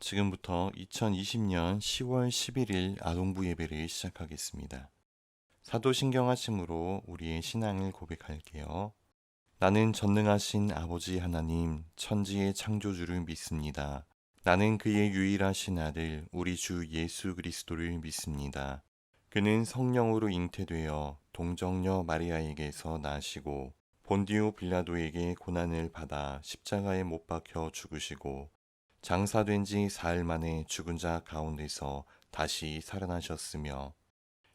지금부터 2020년 10월 11일 아동부 예배를 시작하겠습니다. 사도신경 하심으로 우리의 신앙을 고백할게요. 나는 전능하신 아버지 하나님, 천지의 창조주를 믿습니다. 나는 그의 유일하신 아들, 우리 주 예수 그리스도를 믿습니다. 그는 성령으로 잉태되어 동정녀 마리아에게서 나시고 본디오 빌라도에게 고난을 받아 십자가에 못 박혀 죽으시고 장사된 지 사흘 만에 죽은 자 가운데서 다시 살아나셨으며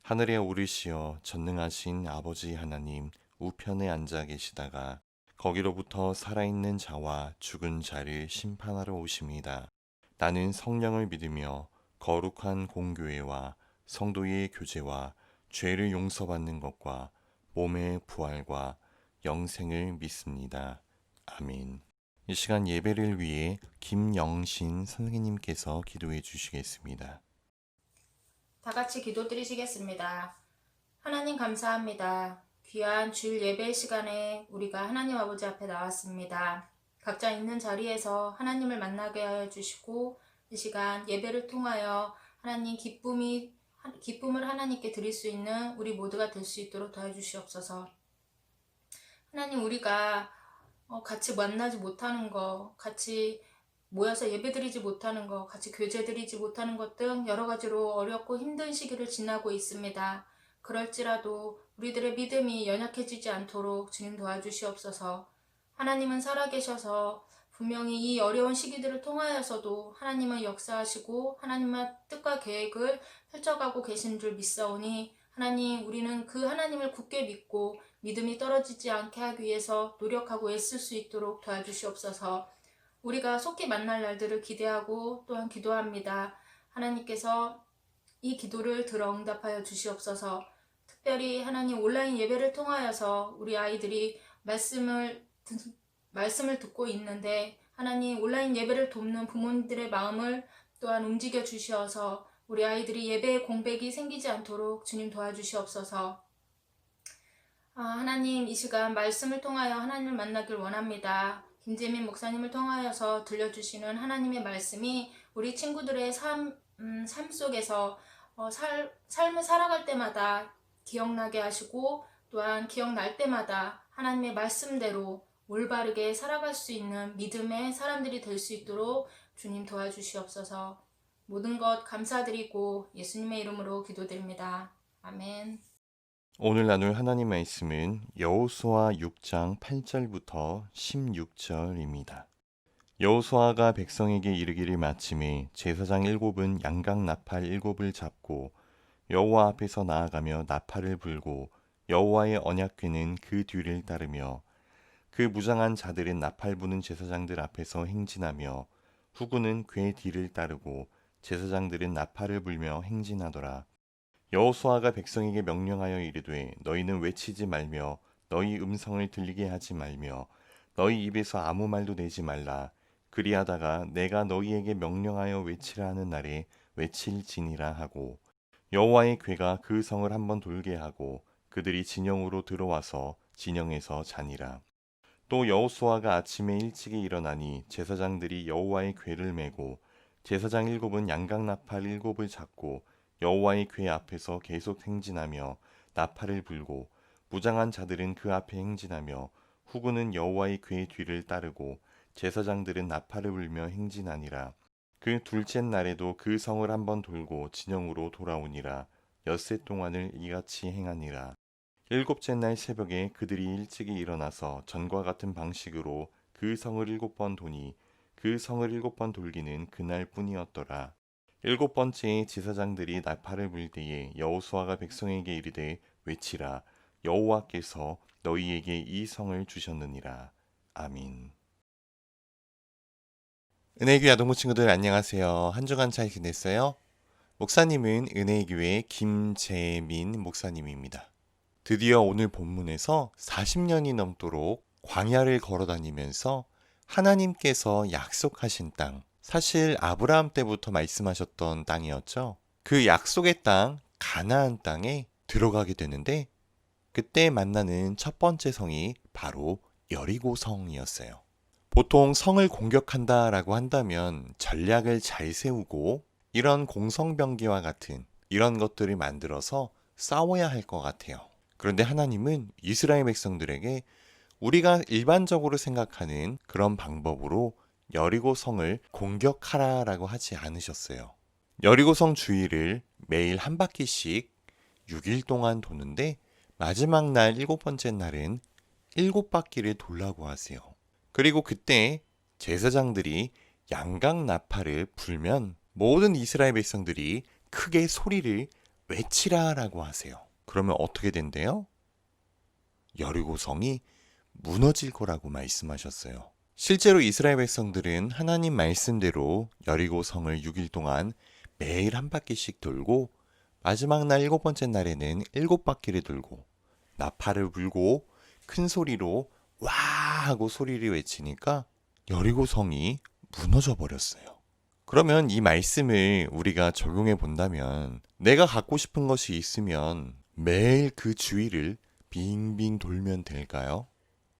하늘에 오르시어 전능하신 아버지 하나님 우편에 앉아 계시다가 거기로부터 살아있는 자와 죽은 자를 심판하러 오십니다. 나는 성령을 믿으며 거룩한 공교회와 성도의 교제와 죄를 용서받는 것과 몸의 부활과 영생을 믿습니다. 아멘. 이 시간 예배를 위해 김영신 선생님께서 기도해 주시겠습니다. 다 같이 기도드리시겠습니다. 하나님 감사합니다. 귀한 주일 예배 시간에 우리가 하나님 아버지 앞에 나왔습니다. 각자 있는 자리에서 하나님을 만나게 하여 주시고 이 시간 예배를 통하여 하나님 기쁨을 하나님께 드릴 수 있는 우리 모두가 될 수 있도록 도와주시옵소서. 하나님 우리가 같이 만나지 못하는 거, 같이 모여서 예배드리지 못하는 것, 같이 교제드리지 못하는 것 등 여러 가지로 어렵고 힘든 시기를 지나고 있습니다. 그럴지라도 우리들의 믿음이 연약해지지 않도록 주님 도와주시옵소서. 하나님은 살아계셔서 분명히 이 어려운 시기들을 통하여서도 하나님은 역사하시고 하나님의 뜻과 계획을 펼쳐가고 계신 줄 믿사오니 하나님, 우리는 그 하나님을 굳게 믿고 믿음이 떨어지지 않게 하기 위해서 노력하고 애쓸 수 있도록 도와주시옵소서. 우리가 속히 만날 날들을 기대하고 또한 기도합니다. 하나님께서 이 기도를 들어 응답하여 주시옵소서. 특별히 하나님 온라인 예배를 통하여서 우리 아이들이 말씀을 듣고 있는데 하나님 온라인 예배를 돕는 부모님들의 마음을 또한 움직여 주시어서 우리 아이들이 예배의 공백이 생기지 않도록 주님 도와주시옵소서. 하나님 이 시간 말씀을 통하여 하나님을 만나길 원합니다. 김재민 목사님을 통하여서 들려주시는 하나님의 말씀이 우리 친구들의 삶 속에서 삶을 살아갈 때마다 기억나게 하시고 또한 기억날 때마다 하나님의 말씀대로 올바르게 살아갈 수 있는 믿음의 사람들이 될 수 있도록 주님 도와주시옵소서. 모든 것 감사드리고 예수님의 이름으로 기도드립니다. 아멘. 오늘 나눌 하나님 말씀은 여호수아 6장 8절부터 16절입니다. 여호수아가 백성에게 이르기를 마침에 제사장 7은 양각 나팔 7을 잡고 여호와 앞에서 나아가며 나팔을 불고 여호와의 언약궤는 그 뒤를 따르며 그 무장한 자들은 나팔 부는 제사장들 앞에서 행진하며 후군은 궤 뒤를 따르고 제사장들은 나팔을 불며 행진하더라. 여호수아가 백성에게 명령하여 이르되 너희는 외치지 말며 너희 음성을 들리게 하지 말며 너희 입에서 아무 말도 내지 말라. 그리하다가 내가 너희에게 명령하여 외치라 하는 날에 외칠지니라 하고 여호와의 궤가 그 성을 한번 돌게 하고 그들이 진영으로 들어와서 진영에서 자니라. 또 여호수아가 아침에 일찍이 일어나니 제사장들이 여호와의 궤를 메고 제사장 7은 양각 나팔 7을 잡고 여호와의 궤 앞에서 계속 행진하며 나팔을 불고 무장한 자들은 그 앞에 행진하며 후군은 여호와의 궤 뒤를 따르고 제사장들은 나팔을 불며 행진하니라. 그 둘째 날에도 그 성을 한번 돌고 진영으로 돌아오니라. 엿새 동안을 이같이 행하니라. 일곱째 날 새벽에 그들이 일찍이 일어나서 전과 같은 방식으로 그 성을 7번 도니 그 성을 7번 돌기는 그날 뿐이었더라. 7번째에 제사장들이 나팔을 불 때에 여호수아가 백성에게 이르되 외치라. 여호와께서 너희에게 이 성을 주셨느니라. 아멘. 은혜교회 아동부 친구들 안녕하세요. 한 주간 잘 지냈어요? 목사님은 은혜교회 김재민 목사님입니다. 드디어 오늘 본문에서 40년이 넘도록 광야를 걸어다니면서 하나님께서 약속하신 땅, 사실 아브라함 때부터 말씀하셨던 땅이었죠. 그 약속의 땅, 가나안 땅에 들어가게 되는데 그때 만나는 첫 번째 성이 바로 여리고 성이었어요. 보통 성을 공격한다라고 한다면 전략을 잘 세우고 이런 공성병기와 같은 이런 것들을 만들어서 싸워야 할 것 같아요. 그런데 하나님은 이스라엘 백성들에게 우리가 일반적으로 생각하는 그런 방법으로 여리고 성을 공격하라라고 하지 않으셨어요. 여리고 성 주위를 매일 한 바퀴씩 6일 동안 도는데 마지막 날 7번째 날은 7바퀴를 돌라고 하세요. 그리고 그때 제사장들이 양각 나팔을 불면 모든 이스라엘 백성들이 크게 소리를 외치라라고 하세요. 그러면 어떻게 된대요? 여리고 성이 무너질 거라고 말씀하셨어요. 실제로 이스라엘 백성들은 하나님 말씀대로 여리고 성을 6일 동안 매일 한 바퀴씩 돌고 마지막 날 7번째 날에는 7바퀴를 돌고 나팔을 불고 큰 소리로 와 하고 소리를 외치니까 여리고 성이 무너져 버렸어요. 그러면 이 말씀을 우리가 적용해 본다면 내가 갖고 싶은 것이 있으면 매일 그 주위를 빙빙 돌면 될까요?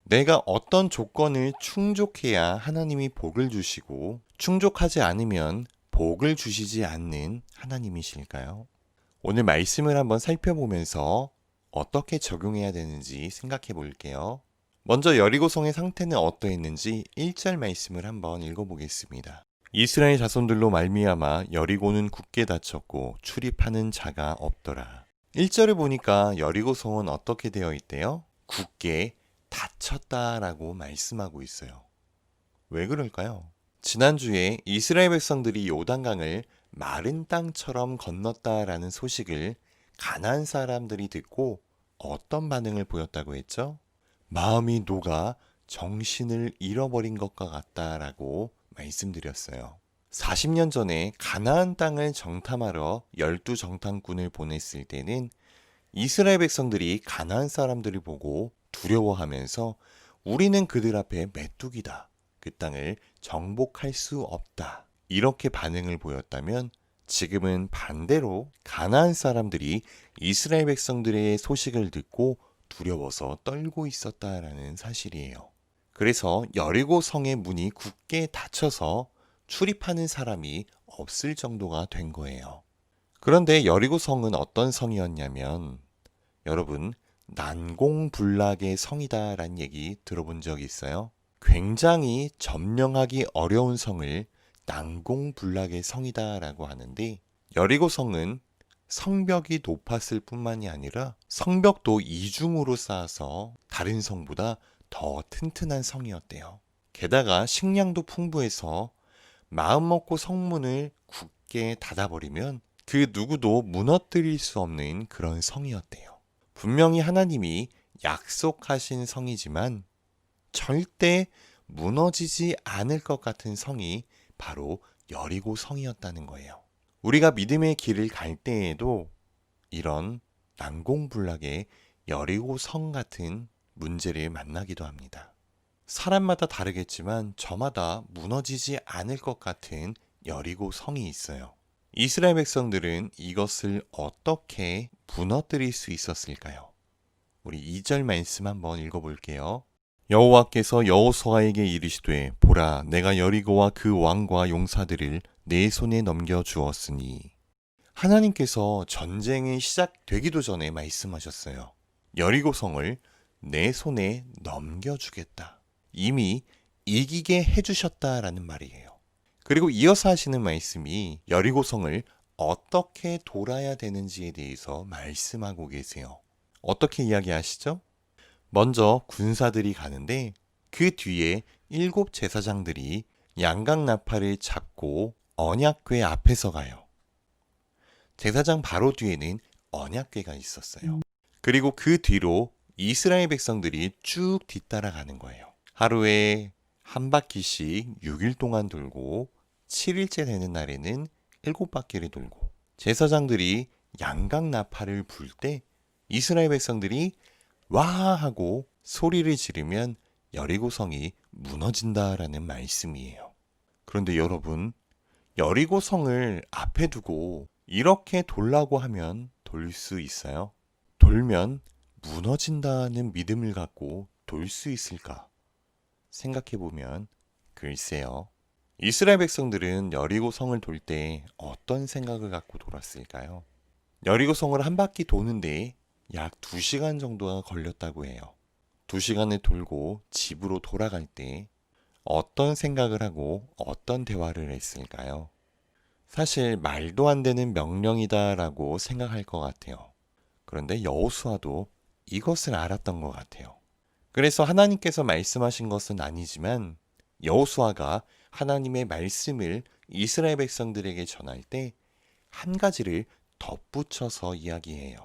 내가 어떤 조건을 충족해야 하나님이 복을 주시고 충족하지 않으면 복을 주시지 않는 하나님이실까요? 오늘 말씀을 한번 살펴보면서 어떻게 적용해야 되는지 생각해 볼게요. 먼저 여리고성의 상태는 어떠했는지 1절 말씀을 한번 읽어보겠습니다. 이스라엘 자손들로 말미암아 여리고는 굳게 닫혔고 출입하는 자가 없더라. 1절을 보니까 여리고성은 어떻게 되어 있대요? 굳게 닫혔다라고 말씀하고 있어요. 왜 그럴까요? 지난주에 이스라엘 백성들이 요단강을 마른 땅처럼 건넜다라는 소식을 가나안 사람들이 듣고 어떤 반응을 보였다고 했죠? 마음이 녹아 정신을 잃어버린 것과 같다라고 말씀드렸어요. 40년 전에 가나안 땅을 정탐하러 12정탐꾼을 보냈을 때는 이스라엘 백성들이 가나안 사람들을 보고 두려워하면서 우리는 그들 앞에 메뚜기다. 그 땅을 정복할 수 없다. 이렇게 반응을 보였다면 지금은 반대로 가나안 사람들이 이스라엘 백성들의 소식을 듣고 두려워서 떨고 있었다라는 사실이에요. 그래서 여리고 성의 문이 굳게 닫혀서 출입하는 사람이 없을 정도가 된 거예요. 그런데 여리고 성은 어떤 성이었냐면 여러분 난공불락의 성이다라는 얘기 들어본 적 있어요? 굉장히 점령하기 어려운 성을 난공불락의 성이다라고 하는데 여리고 성은 성벽이 높았을 뿐만이 아니라 성벽도 이중으로 쌓아서 다른 성보다 더 튼튼한 성이었대요. 게다가 식량도 풍부해서 마음먹고 성문을 굳게 닫아버리면 그 누구도 무너뜨릴 수 없는 그런 성이었대요. 분명히 하나님이 약속하신 성이지만 절대 무너지지 않을 것 같은 성이 바로 여리고 성이었다는 거예요. 우리가 믿음의 길을 갈 때에도 이런 난공불락의 여리고 성 같은 문제를 만나기도 합니다. 사람마다 다르겠지만 저마다 무너지지 않을 것 같은 여리고 성이 있어요. 이스라엘 백성들은 이것을 어떻게 무너뜨릴 수 있었을까요? 우리 2절 말씀 한번 읽어볼게요. 여호와께서 여호수아에게 이르시되 보라 내가 여리고와 그 왕과 용사들을 내 손에 넘겨 주었으니 하나님께서 전쟁이 시작되기도 전에 말씀하셨어요. 여리고 성을 내 손에 넘겨주겠다. 이미 이기게 해주셨다라는 말이에요. 그리고 이어서 하시는 말씀이 여리고 성을 어떻게 돌아야 되는지에 대해서 말씀하고 계세요. 어떻게 이야기하시죠? 먼저 군사들이 가는데 그 뒤에 7 제사장들이 양각 나팔을 잡고 언약궤 앞에서 가요. 제사장 바로 뒤에는 언약궤가 있었어요. 그리고 그 뒤로 이스라엘 백성들이 쭉 뒤따라가는 거예요. 하루에 한 바퀴씩 6일 동안 돌고 7일째 되는 날에는 7바퀴를 돌고 제사장들이 양각 나팔을 불 때 이스라엘 백성들이 와 하고 소리를 지르면 여리고 성이 무너진다라는 말씀이에요. 그런데 여러분, 여리고 성을 앞에 두고 이렇게 돌라고 하면 돌 수 있어요? 돌면 무너진다는 믿음을 갖고 돌 수 있을까? 생각해 보면 글쎄요. 이스라엘 백성들은 여리고 성을 돌 때 어떤 생각을 갖고 돌았을까요? 여리고 성을 한 바퀴 도는데 약 2시간 정도가 걸렸다고 해요. 2시간을 돌고 집으로 돌아갈 때 어떤 생각을 하고 어떤 대화를 했을까요? 사실 말도 안 되는 명령이다라고 생각할 것 같아요. 그런데 여호수아도 이것을 알았던 것 같아요. 그래서 하나님께서 말씀하신 것은 아니지만 여호수아가 하나님의 말씀을 이스라엘 백성들에게 전할 때 한 가지를 덧붙여서 이야기해요.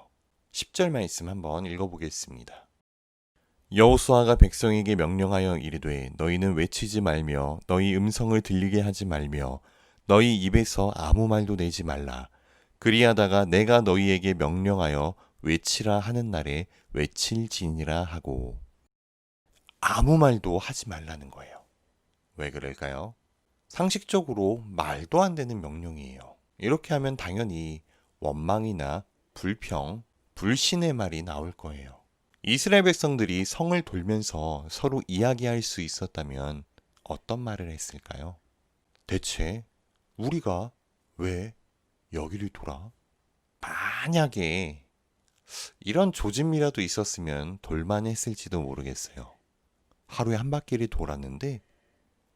10절 말씀 한번 읽어보겠습니다. 여호수아가 백성에게 명령하여 이르되 너희는 외치지 말며 너희 음성을 들리게 하지 말며 너희 입에서 아무 말도 내지 말라. 그리하다가 내가 너희에게 명령하여 외치라 하는 날에 외칠지니라 하고. 아무 말도 하지 말라는 거예요. 왜 그럴까요? 상식적으로 말도 안 되는 명령이에요. 이렇게 하면 당연히 원망이나 불평, 불신의 말이 나올 거예요. 이스라엘 백성들이 성을 돌면서 서로 이야기할 수 있었다면 어떤 말을 했을까요? 대체 우리가 왜 여기를 돌아? 만약에 이런 조짐이라도 있었으면 돌만 했을지도 모르겠어요. 하루에 한 바퀴를 돌았는데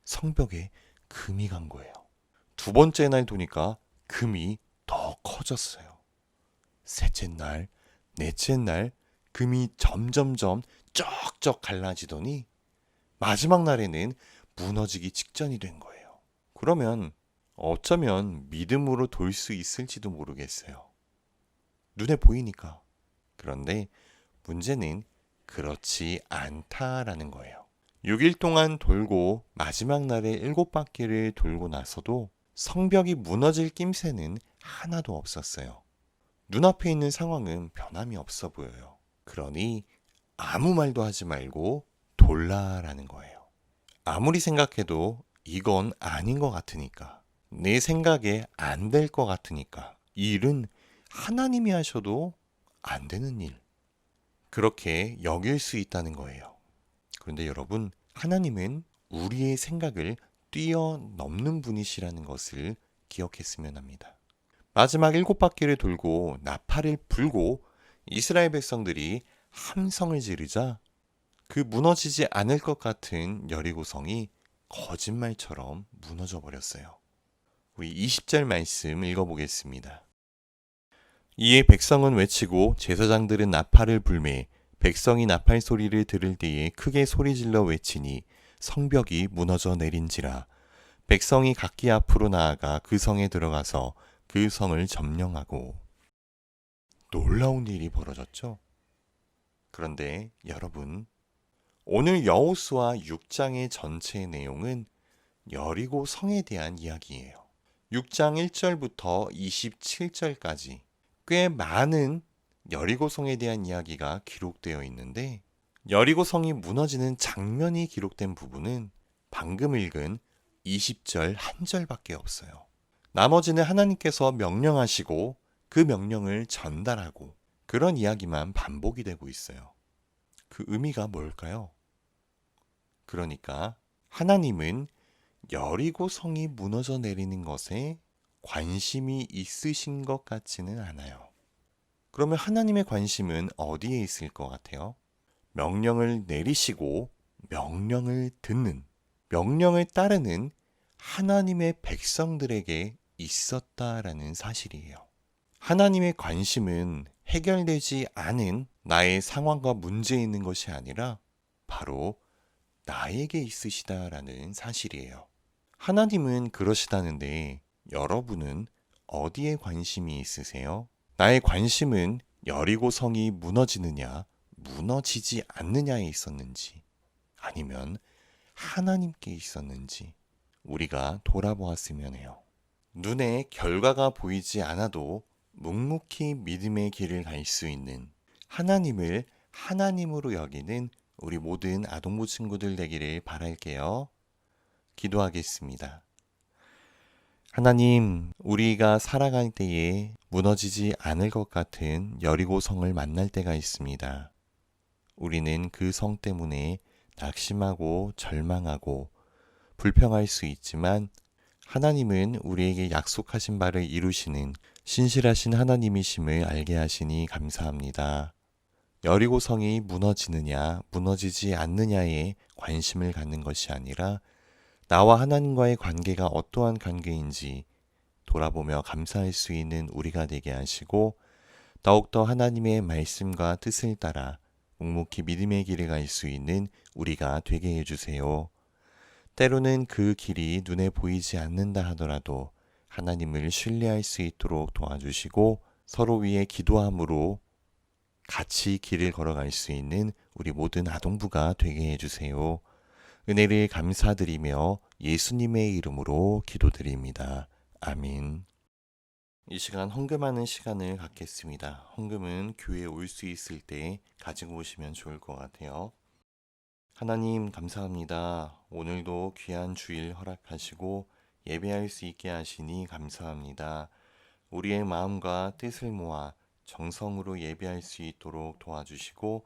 성벽에 금이 간 거예요. 2번째 날 도니까 금이 더 커졌어요. 셋째 날, 넷째 날 금이 점점점 쩍쩍 갈라지더니 마지막 날에는 무너지기 직전이 된 거예요. 그러면 어쩌면 믿음으로 돌 수 있을지도 모르겠어요. 눈에 보이니까. 그런데 문제는 그렇지 않다라는 거예요. 6일 동안 돌고 마지막 날에 7바퀴를 돌고 나서도 성벽이 무너질 낌새는 하나도 없었어요. 눈앞에 있는 상황은 변함이 없어 보여요. 그러니 아무 말도 하지 말고 돌라라는 거예요. 아무리 생각해도 이건 아닌 것 같으니까, 내 생각에 안 될 것 같으니까, 이 일은 하나님이 하셔도 안 되는 일, 그렇게 여길 수 있다는 거예요. 그런데 여러분, 하나님은 우리의 생각을 뛰어넘는 분이시라는 것을 기억했으면 합니다. 마지막 7바퀴를 돌고 나팔을 불고 이스라엘 백성들이 함성을 지르자 그 무너지지 않을 것 같은 여리고성이 거짓말처럼 무너져 버렸어요. 우리 20절 말씀 읽어보겠습니다. 이에 백성은 외치고 제사장들은 나팔을 불매 백성이 나팔 소리를 들을 때에 크게 소리질러 외치니 성벽이 무너져 내린지라. 백성이 각기 앞으로 나아가 그 성에 들어가서 그 성을 점령하고. 놀라운 일이 벌어졌죠. 그런데 여러분, 오늘 여호수아 6장의 전체 내용은 여리고 성에 대한 이야기예요. 6장 1절부터 27절까지 꽤 많은 여리고 성에 대한 이야기가 기록되어 있는데, 여리고 성이 무너지는 장면이 기록된 부분은 방금 읽은 20절 한 절밖에 없어요. 나머지는 하나님께서 명령하시고 그 명령을 전달하고 그런 이야기만 반복이 되고 있어요. 그 의미가 뭘까요? 그러니까 하나님은 여리고 성이 무너져 내리는 것에 관심이 있으신 것 같지는 않아요. 그러면 하나님의 관심은 어디에 있을 것 같아요? 명령을 내리시고 명령을 듣는, 명령을 따르는 하나님의 백성들에게 있었다라는 사실이에요. 하나님의 관심은 해결되지 않은 나의 상황과 문제에 있는 것이 아니라 바로 나에게 있으시다라는 사실이에요. 하나님은 그러시다는데 여러분은 어디에 관심이 있으세요? 나의 관심은 여리고 성이 무너지느냐, 무너지지 않느냐에 있었는지, 아니면 하나님께 있었는지 우리가 돌아보았으면 해요. 눈에 결과가 보이지 않아도 묵묵히 믿음의 길을 갈 수 있는 하나님을 하나님으로 여기는 우리 모든 아동부 친구들 되기를 바랄게요. 기도하겠습니다. 하나님, 우리가 살아갈 때에 무너지지 않을 것 같은 여리고 성을 만날 때가 있습니다. 우리는 그 성 때문에 낙심하고 절망하고 불평할 수 있지만 하나님은 우리에게 약속하신 바를 이루시는 신실하신 하나님이심을 알게 하시니 감사합니다. 여리고성이 무너지느냐 무너지지 않느냐에 관심을 갖는 것이 아니라 나와 하나님과의 관계가 어떠한 관계인지 돌아보며 감사할 수 있는 우리가 되게 하시고 더욱더 하나님의 말씀과 뜻을 따라 묵묵히 믿음의 길을 갈 수 있는 우리가 되게 해주세요. 때로는 그 길이 눈에 보이지 않는다 하더라도 하나님을 신뢰할 수 있도록 도와주시고 서로 위해 기도함으로 같이 길을 걸어갈 수 있는 우리 모든 아동부가 되게 해주세요. 은혜를 감사드리며 예수님의 이름으로 기도드립니다. 아멘. 이 시간 헌금하는 시간을 갖겠습니다. 헌금은 교회에 올 수 있을 때 가지고 오시면 좋을 것 같아요. 하나님 감사합니다. 오늘도 귀한 주일 허락하시고 예배할 수 있게 하시니 감사합니다. 우리의 마음과 뜻을 모아 정성으로 예배할 수 있도록 도와주시고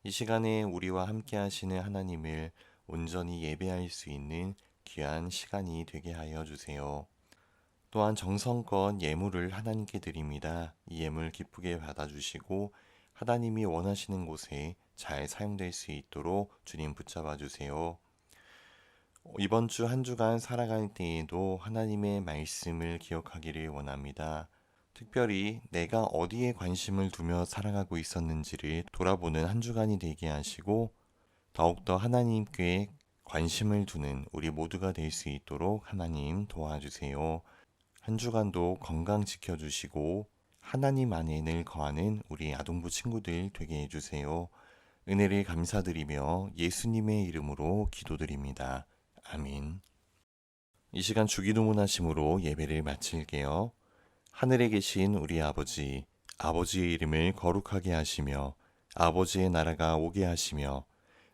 이 시간에 우리와 함께 하시는 하나님을 온전히 예배할 수 있는 귀한 시간이 되게 하여 주세요. 또한 정성껏 예물을 하나님께 드립니다. 이 예물 기쁘게 받아주시고 하나님이 원하시는 곳에 잘 사용될 수 있도록 주님 붙잡아 주세요. 이번 주 한 주간 살아갈 때에도 하나님의 말씀을 기억하기를 원합니다. 특별히 내가 어디에 관심을 두며 살아가고 있었는지를 돌아보는 한 주간이 되게 하시고 더욱더 하나님께 관심을 두는 우리 모두가 될 수 있도록 하나님 도와주세요. 한 주간도 건강 지켜주시고 하나님 안에 늘 거하는 우리 아동부 친구들 되게 해주세요. 은혜를 감사드리며 예수님의 이름으로 기도드립니다. 아멘. 이 시간 주기도문 하심으로 예배를 마칠게요. 하늘에 계신 우리 아버지, 아버지의 이름을 거룩하게 하시며 아버지의 나라가 오게 하시며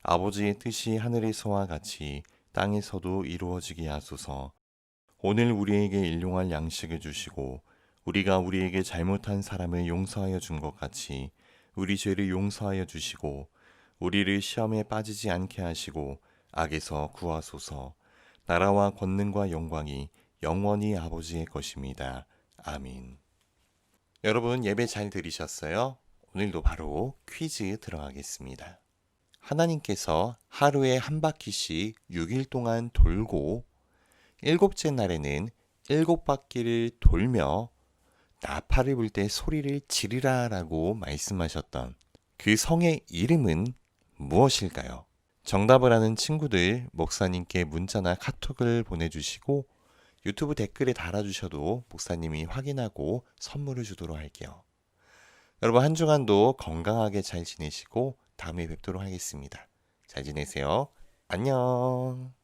아버지의 뜻이 하늘에서와 같이 땅에서도 이루어지게 하소서. 오늘 우리에게 일용할 양식을 주시고 우리가 우리에게 잘못한 사람을 용서하여 준 것 같이 우리 죄를 용서하여 주시고 우리를 시험에 빠지지 않게 하시고 악에서 구하소서. 나라와 권능과 영광이 영원히 아버지의 것입니다. 아멘. 여러분 예배 잘 들으셨어요? 오늘도 바로 퀴즈 들어가겠습니다. 하나님께서 하루에 한 바퀴씩 6일 동안 돌고 일곱째 날에는 7바퀴를 돌며 나팔을 불 때 소리를 지르라 라고 말씀하셨던 그 성의 이름은 무엇일까요? 정답을 아는 친구들 목사님께 문자나 카톡을 보내주시고 유튜브 댓글에 달아주셔도 목사님이 확인하고 선물을 주도록 할게요. 여러분 한 주간도 건강하게 잘 지내시고 다음에 뵙도록 하겠습니다. 잘 지내세요. 안녕.